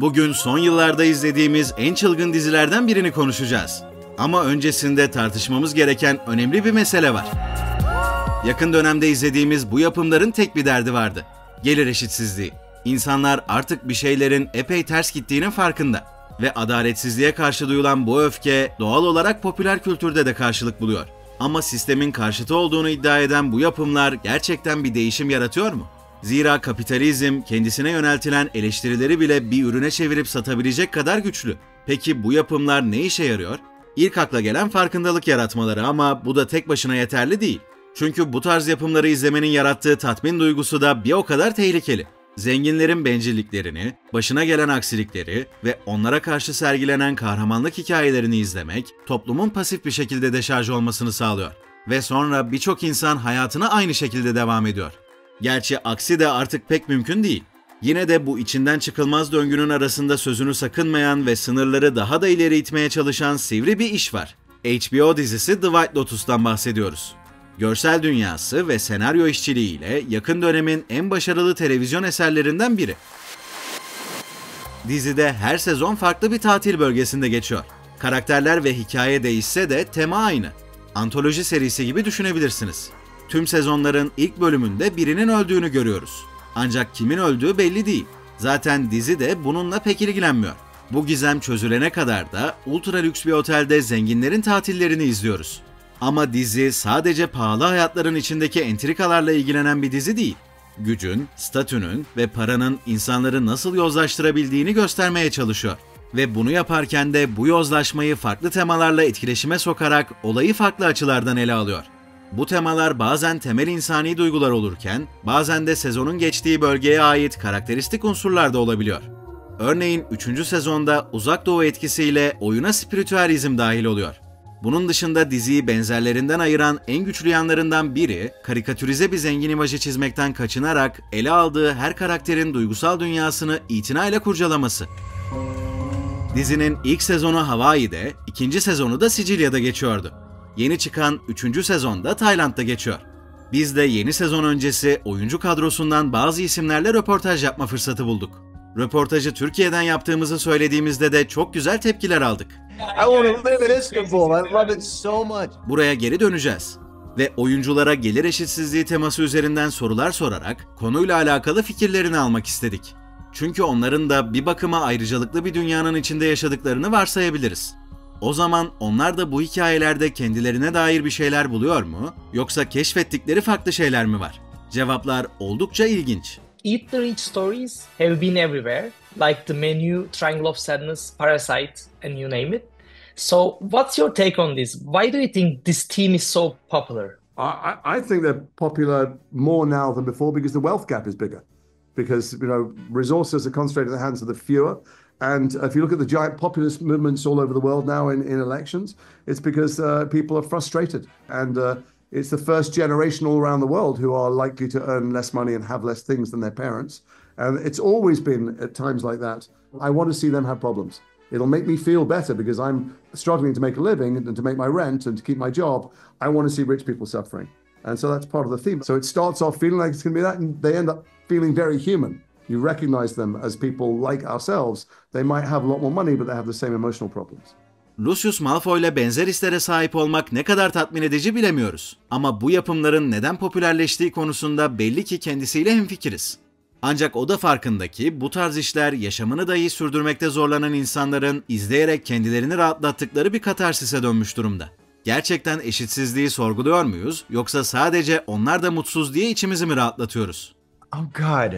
Bugün son yıllarda izlediğimiz en çılgın dizilerden birini konuşacağız. Ama öncesinde tartışmamız gereken önemli bir mesele var. Yakın dönemde izlediğimiz bu yapımların tek bir derdi vardı. Gelir eşitsizliği. İnsanlar artık bir şeylerin epey ters gittiğinin farkında. Ve adaletsizliğe karşı duyulan bu öfke doğal olarak popüler kültürde de karşılık buluyor. Ama sistemin karşıtı olduğunu iddia eden bu yapımlar gerçekten bir değişim yaratıyor mu? Zira kapitalizm kendisine yöneltilen eleştirileri bile bir ürüne çevirip satabilecek kadar güçlü. Peki bu yapımlar ne işe yarıyor? İlk akla gelen farkındalık yaratmaları, ama bu da tek başına yeterli değil. Çünkü bu tarz yapımları izlemenin yarattığı tatmin duygusu da bir o kadar tehlikeli. Zenginlerin bencilliklerini, başına gelen aksilikleri ve onlara karşı sergilenen kahramanlık hikayelerini izlemek, toplumun pasif bir şekilde deşarj olmasını sağlıyor. Ve sonra birçok insan hayatına aynı şekilde devam ediyor. Gerçi aksi de artık pek mümkün değil. Yine de bu içinden çıkılmaz döngünün arasında sözünü sakınmayan ve sınırları daha da ileri itmeye çalışan sivri bir iş var. HBO dizisi The White Lotus'tan bahsediyoruz. Görsel dünyası ve senaryo işçiliğiyle yakın dönemin en başarılı televizyon eserlerinden biri. Dizide her sezon farklı bir tatil bölgesinde geçiyor. Karakterler ve hikaye değişse de tema aynı. Antoloji serisi gibi düşünebilirsiniz. Tüm sezonların ilk bölümünde birinin öldüğünü görüyoruz. Ancak kimin öldüğü belli değil. Zaten dizi de bununla pek ilgilenmiyor. Bu gizem çözülene kadar da ultra lüks bir otelde zenginlerin tatillerini izliyoruz. Ama dizi sadece pahalı hayatların içindeki entrikalarla ilgilenen bir dizi değil. Gücün, statünün ve paranın insanları nasıl yozlaştırabildiğini göstermeye çalışıyor. Ve bunu yaparken de bu yozlaşmayı farklı temalarla etkileşime sokarak olayı farklı açılardan ele alıyor. Bu temalar bazen temel insani duygular olurken, bazen de sezonun geçtiği bölgeye ait karakteristik unsurlar da olabiliyor. Örneğin 3. sezonda Uzak Doğu etkisiyle oyuna spiritüalizm dahil oluyor. Bunun dışında diziyi benzerlerinden ayıran en güçlü yanlarından biri, karikatürize bir zengin imajı çizmekten kaçınarak ele aldığı her karakterin duygusal dünyasını itinayla kurcalaması. Dizinin ilk sezonu Hawaii'de, ikinci sezonu da Sicilya'da geçiyordu. Yeni çıkan 3. sezonda Tayland'da geçiyor. Biz de yeni sezon öncesi oyuncu kadrosundan bazı isimlerle röportaj yapma fırsatı bulduk. Röportajı Türkiye'den yaptığımızı söylediğimizde de çok güzel tepkiler aldık. Buraya geri döneceğiz ve oyunculara gelir eşitsizliği teması üzerinden sorular sorarak konuyla alakalı fikirlerini almak istedik. Çünkü onların da bir bakıma ayrıcalıklı bir dünyanın içinde yaşadıklarını varsayabiliriz. O zaman onlar da bu hikayelerde kendilerine dair bir şeyler buluyor mu, yoksa keşfettikleri farklı şeyler mi var? Cevaplar oldukça ilginç. Eat the Rich stories have been everywhere, like The Menu, Triangle of Sadness, Parasite, and you name it. So, what's your take on this? Why do you think this theme is so popular? I think they're popular more now than before because the wealth gap is bigger. Because, resources are concentrated in the hands of the fewer. And if you look at the giant populist movements all over the world now in elections, it's because people are frustrated. And it's the first generation all around the world who are likely to earn less money and have less things than their parents. And it's always been at times like that. I want to see them have problems. It'll make me feel better because I'm struggling to make a living and to make my rent and to keep my job. I want to see rich people suffering. And so that's part of the theme. So it starts off feeling like it's going to be that, and they end up feeling very human. You recognize them as people like ourselves. They might have a lot more money, but they have the same emotional problems. Lucius Malfoy'la benzer hislere sahip olmak ne kadar tatmin edici bilemiyoruz. Ama bu yapımların neden popülerleştiği konusunda belli ki kendisiyle hemfikiriz. Ancak o da farkında ki bu tarz işler yaşamını dahi sürdürmekte zorlanan insanların izleyerek kendilerini rahatlattıkları bir katarsise dönmüş durumda. Gerçekten eşitsizliği sorguluyor muyuz, yoksa sadece onlar da mutsuz diye içimizi mi rahatlatıyoruz? Oh God.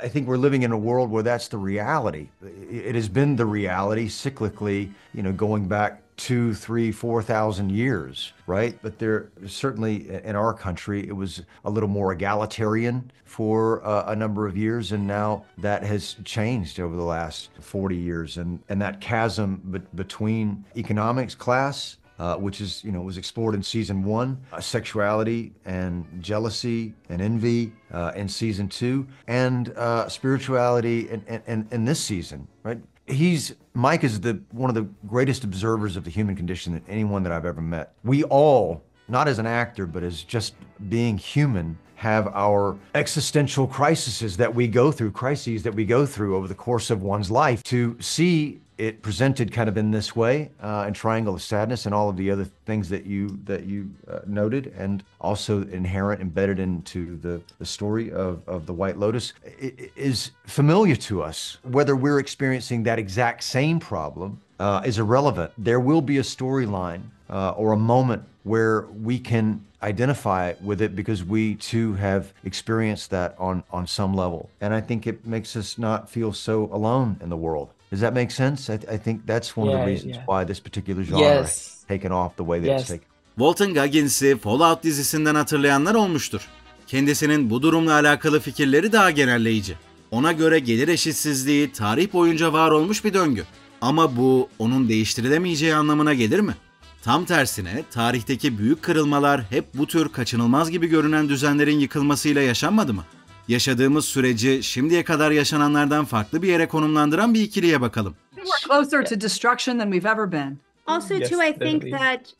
I think we're living in a world where that's the reality. It has been the reality cyclically, going back 2, 3, 4,000 years, right? But there certainly in our country, it was a little more egalitarian for a number of years, and now that has changed over the last 40 years. And that chasm between economics, class, which is, was explored in season 1, sexuality and jealousy and envy in season 2, and spirituality in this season, right? Mike is one of the greatest observers of the human condition than anyone that I've ever met. We all, not as an actor, but as just being human, have our existential crises that we go through over the course of one's life. To see it presented kind of in this way, and Triangle of Sadness and all of the other things that you noted, and also inherent, embedded into the story of the White Lotus, is familiar to us. Whether we're experiencing that exact same problem is irrelevant. There will be a storyline or a moment where we can identify with it because we too have experienced that on some level. And I think it makes us not feel so alone in the world. Does that make sense? I think that's one of the reasons why this particular genre has taken off the way that it's taken. Walton Goggins'i Fallout dizisinden hatırlayanlar olmuştur. Kendisinin bu durumla alakalı fikirleri daha genelleyici. Ona göre gelir eşitsizliği tarih boyunca var olmuş bir döngü. Ama bu onun değiştirilemeyeceği anlamına gelir mi? Tam tersine tarihteki büyük kırılmalar hep bu tür kaçınılmaz gibi görünen düzenlerin yıkılmasıyla yaşanmadı mı? Yaşadığımız süreci şimdiye kadar yaşananlardan farklı bir yere konumlandıran bir ikiliye bakalım. We're closer to destruction than we've ever been. Also, too, I think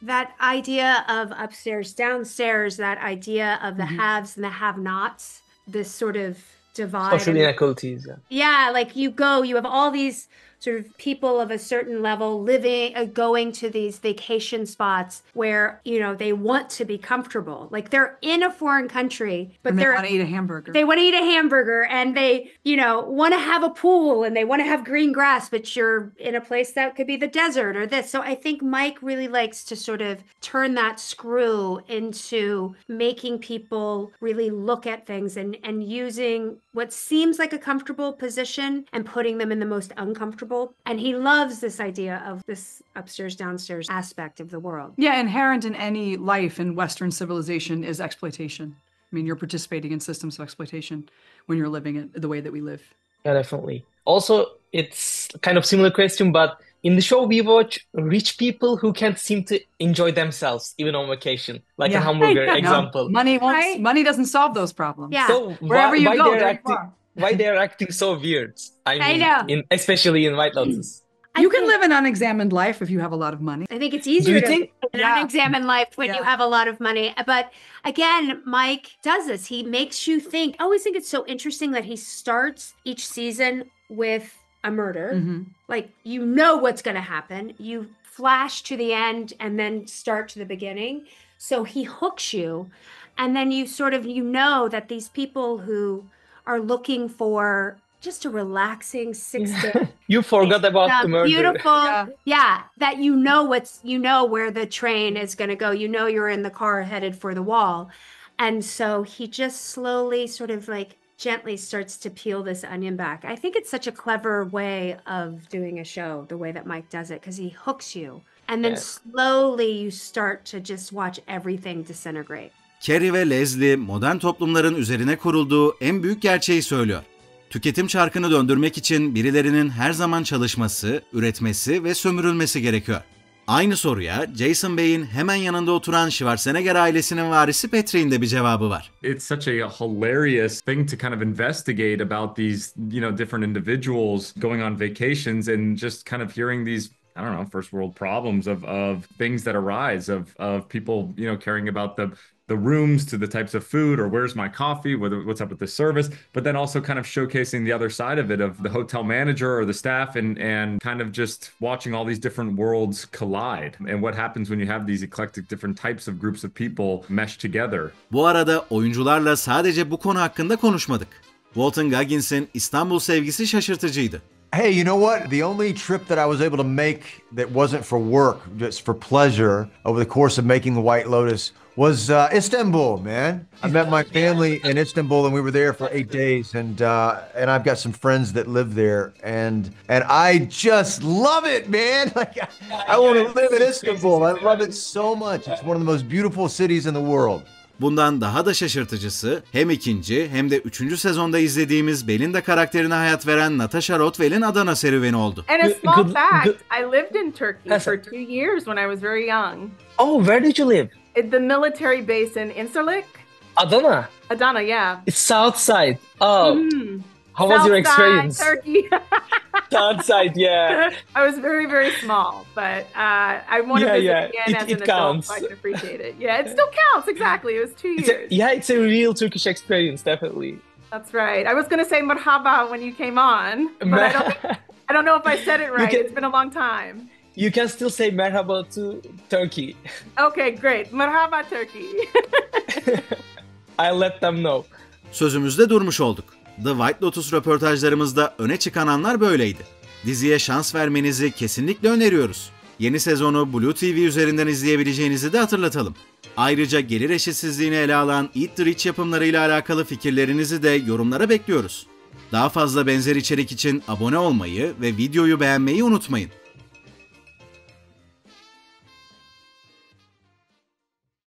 that idea of upstairs, downstairs, that idea of the haves and the have-nots, this sort of divide. Social inequalities. Yeah, like you have all these sort of people of a certain level living, going to these vacation spots where, they want to be comfortable. Like they're in a foreign country, but they want to eat a hamburger. They want to eat a hamburger and they, want to have a pool and they want to have green grass, but you're in a place that could be the desert or this. So I think Mike really likes to sort of turn that screw into making people really look at things and using what seems like a comfortable position and putting them in the most uncomfortable. And he loves this idea of this upstairs, downstairs aspect of the world. Yeah, inherent in any life in Western civilization is exploitation. I mean, you're participating in systems of exploitation when you're living it the way that we live. Yeah, definitely. Also, it's kind of similar question, but in the show we watch rich people who can't seem to enjoy themselves even on vacation, like a hamburger example. No, money doesn't solve those problems. Yeah. So wherever you go, why they're acting so weird? I know. Especially in White Lotus. You can live an unexamined life if you have a lot of money. I think it's easier to live an unexamined life when you have a lot of money. But again, Mike does this. He makes you think. I always think it's so interesting that he starts each season with a murder. Like, what's going to happen. You flash to the end and then start to the beginning. So he hooks you. And then you sort of, that these people who are looking for just a relaxing 6-day. You forgot about the murder. Beautiful. That where the train is going to go. You're in the car headed for the wall. And so he just slowly sort of like gently starts to peel this onion back. I think it's such a clever way of doing a show, the way that Mike does it, because he hooks you. And then slowly you start to just watch everything disintegrate. Carrie ve Leslie modern toplumların üzerine kurulduğu en büyük gerçeği söylüyor. Tüketim çarkını döndürmek için birilerinin her zaman çalışması, üretmesi ve sömürülmesi gerekiyor. Aynı soruya Jason Bey'in hemen yanında oturan Schwarzenegger ailesinin varisi Patrick'in de bir cevabı var. It's such a hilarious thing to kind of investigate about these, different individuals going on vacations and just kind of hearing these, I don't know, first world problems of things that arise of people, caring about the rooms to the types of food or where's my coffee, what's up with the service, but then also kind of showcasing the other side of it of the hotel manager or the staff and kind of just watching all these different worlds collide and what happens when you have these eclectic different types of groups of people mesh together. Bu arada oyuncularla sadece bu konu hakkında konuşmadık. Walton Goggins'in İstanbul sevgisi şaşırtıcıydı. Hey, you know what? The only trip that I was able to make that wasn't for work, just for pleasure over the course of making the White Lotus was Istanbul, man. I met my family in Istanbul and we were there for 8 days and I've got some friends that live there and I just love it, man. Like I want to live in Istanbul. I love it so much. It's one of the most beautiful cities in the world. Bundan daha da şaşırtıcısı hem ikinci hem de üçüncü sezonda izlediğimiz Belinda karakterine hayat veren Natasha Rothwell'in Adana serüveni oldu. And a small fact, I lived in Turkey for 2 years when I was very young. Oh, where did you live? At the military base in Incirlik. Adana? Adana, yeah. It's south side. Oh. How was your experience? Turkey. South side, yeah. I was very, very small, but I want to visit again as an adult counts. so I can appreciate it. Yeah, it still counts, exactly. It was 2 years. It's a real Turkish experience, definitely. That's right. I was going to say merhaba when you came on, but I don't know if I said it right. It's been a long time. You can still say merhaba to Turkey. Okay, great. Merhaba Turkey. I'll let them know. Sözümüzde durmuş olduk. The White Lotus röportajlarımızda öne çıkan anlar böyleydi. Diziye şans vermenizi kesinlikle öneriyoruz. Yeni sezonu BluTV üzerinden izleyebileceğinizi de hatırlatalım. Ayrıca gelir eşitsizliğini ele alan Eat the Rich yapımlarıyla alakalı fikirlerinizi de yorumlara bekliyoruz. Daha fazla benzer içerik için abone olmayı ve videoyu beğenmeyi unutmayın.